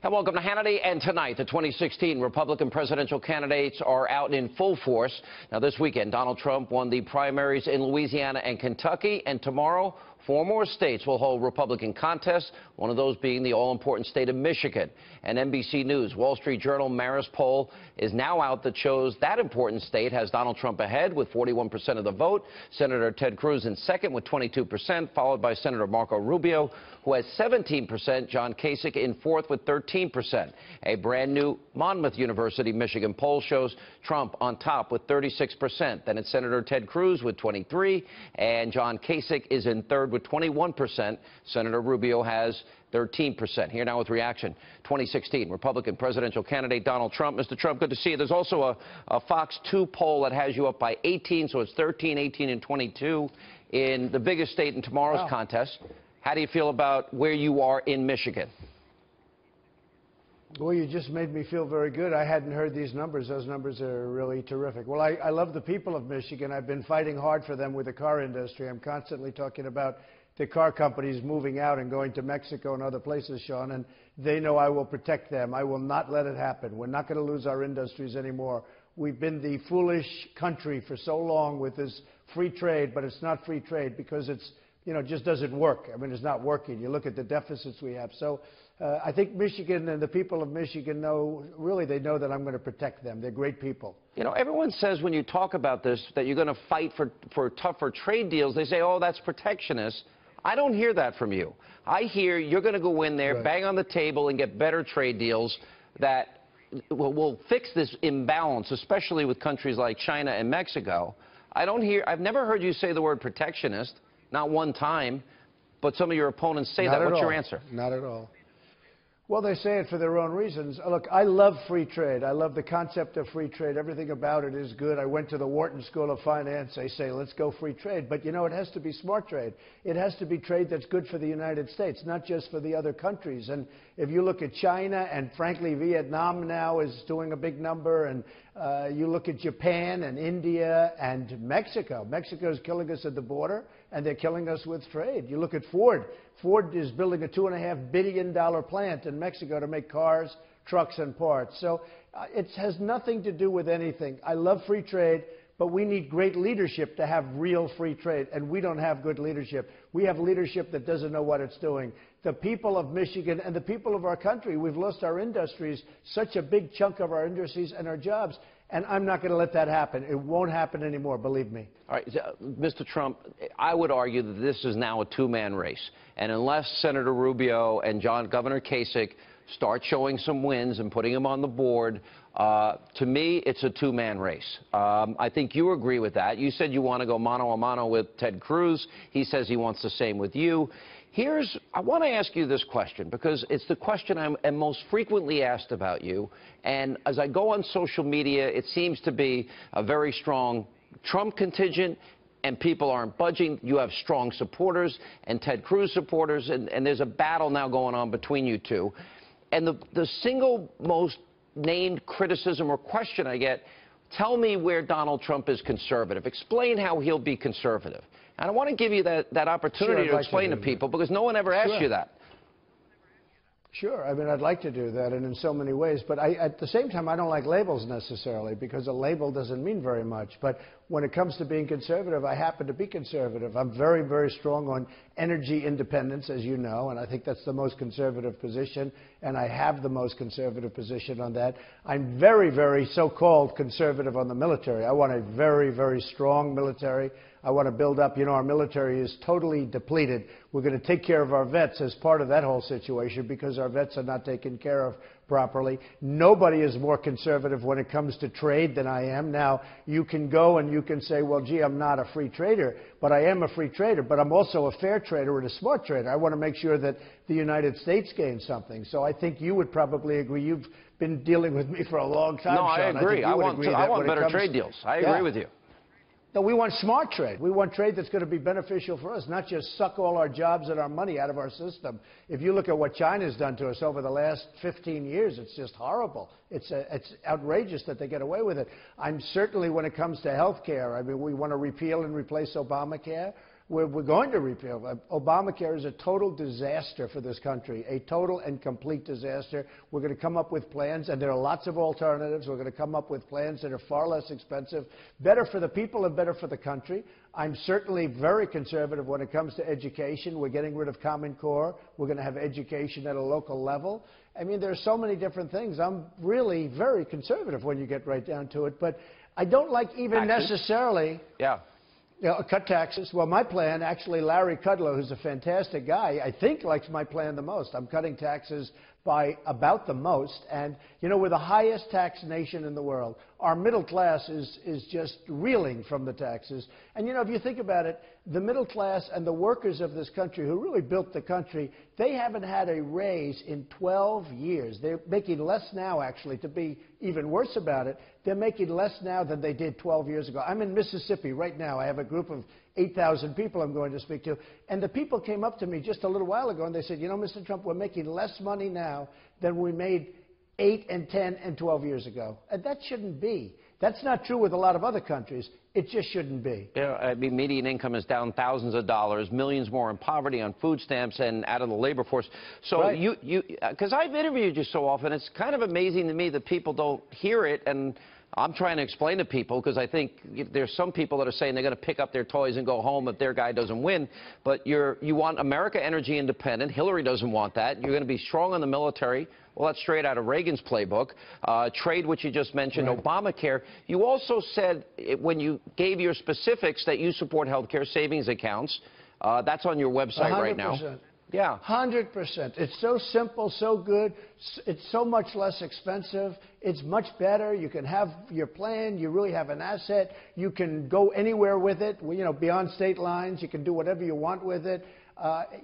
And welcome to Hannity. And tonight, the 2016 Republican presidential candidates are out in full force. Now, this weekend, Donald Trump won the primaries in Louisiana and Kentucky. And tomorrow, 4 more states will hold Republican contests, one of those being the all-important state of Michigan. And NBC News, Wall Street Journal, Marist poll is now out that shows that important state has Donald Trump ahead with 41% of the vote. Senator Ted Cruz in second with 22%, followed by Senator Marco Rubio, who has 17%. John Kasich in fourth with 13%. A brand new Monmouth University, Michigan poll shows Trump on top with 36%. Then it's Senator Ted Cruz with 23%, and John Kasich is in third with 21%. Senator Rubio has 13%. Here now with reaction. 2016 Republican presidential candidate Donald Trump. Mr. Trump, good to see you. There's also a Fox 2 poll that has you up by 18, so it's 13, 18, and 22 in the biggest state in tomorrow's contest. How do you feel about where you are in Michigan? Well, you just made me feel very good. I hadn't heard these numbers. Those numbers are really terrific. Well, I love the people of Michigan. I've been fighting hard for them with the car industry. I'm constantly talking about the car companies moving out and going to Mexico and other places, Sean, and they know I will protect them. I will not let it happen. We're not going to lose our industries anymore. We've been the foolish country for so long with this free trade, but it's not free trade because it's, just doesn't work. I mean, it's not working. You look at the deficits we have. So I think Michigan and the people of Michigan know, really, they know that I'm going to protect them. They're great people. Everyone says when you talk about this that you're going to fight for tougher trade deals. They say, oh, that's protectionist. I don't hear that from you. I hear you're going to go in there, bang on the table, and get better trade deals that will fix this imbalance, especially with countries like China and Mexico. I've never heard you say the word protectionist. Not one time, but some of your opponents say that. What's your answer? Not at all. Well, they say it for their own reasons. Look, I love free trade. I love the concept of free trade. Everything about it is good. I went to the Wharton School of Finance. They say, let's go free trade. But, it has to be smart trade. It has to be trade that's good for the United States, not just for the other countries. And if you look at China, and frankly, Vietnam now is doing a big number, and you look at Japan and India and Mexico. Mexico is killing us at the border, and they're killing us with trade. You look at Ford. Ford is building a $2.5 billion plant in Mexico to make cars, trucks, and parts. So it has nothing to do with anything. I love free trade, but we need great leadership to have real free trade, and we don't have good leadership. We have leadership that doesn't know what it's doing. The people of Michigan and the people of our country, we've lost our industries, such a big chunk of our industries and our jobs, and I'm not going to let that happen. It won't happen anymore, believe me. All right, Mr. Trump, I would argue that this is now a two-man race, and unless Senator Rubio and Governor Kasich start showing some wins and putting them on the board, to me, it's a two-man race. I think you agree with that. You said you want to go mano a mano with Ted Cruz. He says he wants the same with you. I want to ask you this question because it's the question I'm most frequently asked about you. And as I go on social media, it seems to be a very strong Trump contingent, and people aren't budging. You have strong supporters and Ted Cruz supporters, and there's a battle now going on between you two. And the single most named criticism or question I get, tell me where Donald Trump is conservative. Explain how he'll be conservative. And I want to give you that opportunity to explain to people because no one ever asked you that. Sure. I mean, I'd like to do that, and in so many ways. But at the same time, I don't like labels necessarily because a label doesn't mean very much. But when it comes to being conservative, I happen to be conservative. I'm very, very strong on energy independence, as you know, and I think that's the most conservative position, and I have the most conservative position on that. I'm very, very so-called conservative on the military. I want a very, very strong military. I want to build up. Our military is totally depleted. We're going to take care of our vets as part of that whole situation because our vets are not taken care of properly. Nobody is more conservative when it comes to trade than I am. Now, you can go and you can say, well, gee, I'm not a free trader, but I am a free trader, but I'm also a fair trader and a smart trader. I want to make sure that the United States gains something. So I think you would probably agree. You've been dealing with me for a long time, No, Sean. I agree. I want better trade deals. I agree with you. No, we want smart trade. We want trade that's going to be beneficial for us, not just suck all our jobs and our money out of our system. If you look at what China's done to us over the last 15 years, it's just horrible. It's outrageous that they get away with it. I'm certainly, when it comes to health care, I mean, we want to repeal and replace Obamacare. we're going to repeal. Obamacare is a total disaster for this country, a total and complete disaster. We're going to come up with plans, and there are lots of alternatives. We're going to come up with plans that are far less expensive, better for the people and better for the country. I'm certainly very conservative when it comes to education. We're getting rid of Common Core. We're going to have education at a local level. I mean, there are so many different things. I'm really very conservative when you get right down to it. But I don't like even necessarily cut taxes. Well, my plan, actually, Larry Kudlow, who's a fantastic guy, I think likes my plan the most. I'm cutting taxes by about the most. And, you know, we're the highest tax nation in the world. Our middle class is just reeling from the taxes. And, you know, if you think about it, the middle class and the workers of this country who really built the country, they haven't had a raise in 12 years. They're making less now, actually, to be even worse about it. They're making less now than they did 12 years ago. I'm in Mississippi right now. I have a group of 8,000 people I'm going to speak to. And the people came up to me just a little while ago and they said, you know, Mr. Trump, we're making less money now than we made 8 and 10 and 12 years ago. And that shouldn't be. That's not true with a lot of other countries. It just shouldn't be. Yeah, I mean, median income is down thousands of dollars, millions more in poverty on food stamps and out of the labor force. So right. Because I've interviewed you so often, it's kind of amazing to me that people don't hear it. And I'm trying to explain to people, because I think there's some people that are saying they're going to pick up their toys and go home if their guy doesn't win. But you want America energy independent. Hillary doesn't want that. You're going to be strong on the military. Well, that's straight out of Reagan's playbook. Trade, which you just mentioned, right. Obamacare. You also said, when you gave your specifics, that you support health care savings accounts. That's on your website 100%. Right now. Yeah. 100%. It's so simple, so good. It's so much less expensive. It's much better. You can have your plan. You really have an asset. You can go anywhere with it, you know, beyond state lines. You can do whatever you want with it.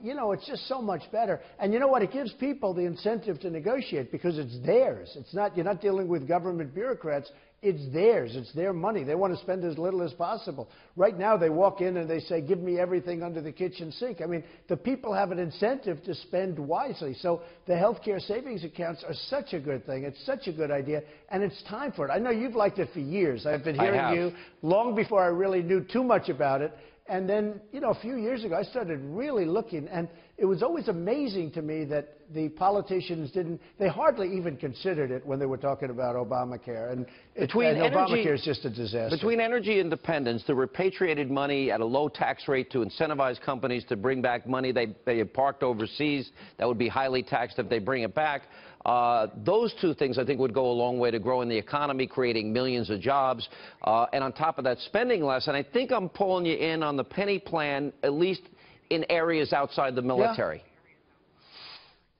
You know, it's just so much better. And you know what? It gives people the incentive to negotiate because it's theirs. It's not, you're not dealing with government bureaucrats. It's theirs. It's their money. They want to spend as little as possible. Right now, they walk in and they say, give me everything under the kitchen sink. I mean, the people have an incentive to spend wisely. So the health care savings accounts are such a good thing. It's such a good idea, and it's time for it. I know you've liked it for years. I've been hearing you long before I really knew too much about it. And then, you know, a few years ago, I started really looking, and it was always amazing to me that the politicians they hardly even considered it when they were talking about Obamacare. And Obamacare is just a disaster. Between energy independence, the repatriated money at a low tax rate to incentivize companies to bring back money they had parked overseas that would be highly taxed if they bring it back. Those two things, I think, would go a long way to growing the economy, creating millions of jobs, and on top of that, spending less. And I think I'm pulling you in on the penny plan, at least in areas outside the military. Yeah.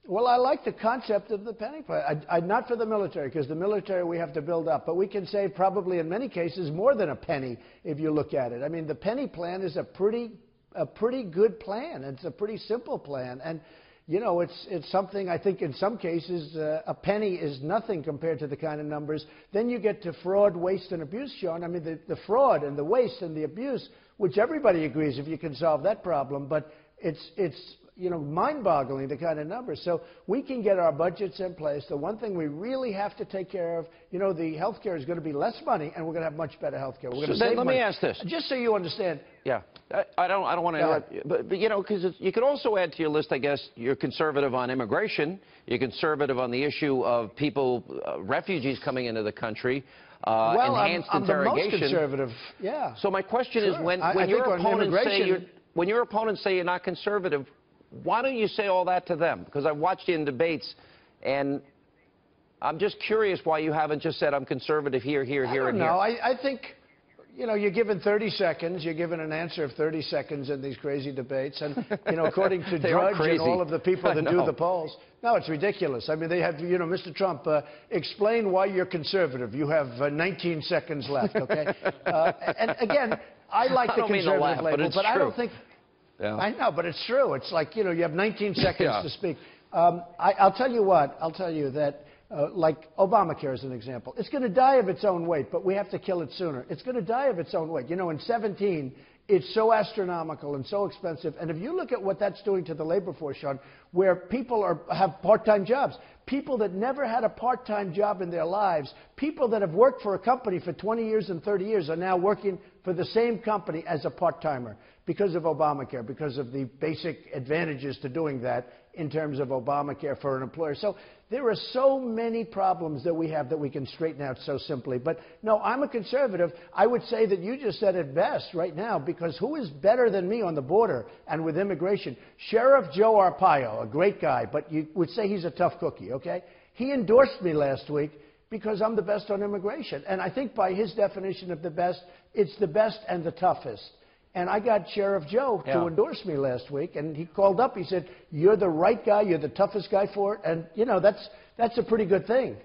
Well, I like the concept of the penny plan. Not for the military, because the military we have to build up. But we can save probably, in many cases, more than a penny if you look at it. I mean, the penny plan is a pretty good plan. It's a pretty simple plan. And you know, it's something, I think in some cases, a penny is nothing compared to the kind of numbers. Then you get to fraud, waste, and abuse, Sean. I mean, the fraud and the waste and the abuse, which everybody agrees if you can solve that problem, but it's you know, mind-boggling, the kind of numbers. So we can get our budgets in place. The one thing we really have to take care of, you know, the health care is going to be less money, and we're going to have much better health care. We're going to save money. Let me ask this. Just so you understand. Yeah. I don't want to interrupt you, but you know, because you could also add to your list, I guess, you're conservative on immigration. You're conservative on the issue of people, refugees coming into the country. Enhanced I'm interrogation. The most conservative. Yeah. So my question is, when your opponents say you're not conservative, why don't you say all that to them? Because I've watched you in debates, and I'm just curious why you haven't just said, I'm conservative here, here, and here. I think, you know, you're given 30 seconds. You're given an answer of 30 seconds in these crazy debates. And, you know, according to Drudge and all of the people that do the polls, no, it's ridiculous. I mean, they have, you know, Mr. Trump, explain why you're conservative. You have 19 seconds left, okay? And again, I like the conservative label, but I don't think... Yeah. I know, but it's true. It's like, you know, you have 19 seconds to speak. I'll tell you what. I'll tell you that, like Obamacare is an example. It's going to die of its own weight, but we have to kill it sooner. It's going to die of its own weight. You know, in 17, it's so astronomical and so expensive. And if you look at what that's doing to the labor force, Sean, where people have part-time jobs, people that never had a part-time job in their lives, people that have worked for a company for 20 years and 30 years are now working for the same company as a part-timer because of Obamacare, because of the basic advantages to doing that in terms of Obamacare for an employer. So there are so many problems that we have that we can straighten out so simply. But no, I'm a conservative. I would say that you just said it best right now, because who is better than me on the border and with immigration? Sheriff Joe Arpaio, a great guy, but you would say he's a tough cookie, okay? He endorsed me last week because I'm the best on immigration. And I think by his definition of the best, it's the best and the toughest. And I got Sheriff Joe to endorse me last week, and he called up. He said, "You're the right guy. You're the toughest guy for it." And, you know, that's a pretty good thing.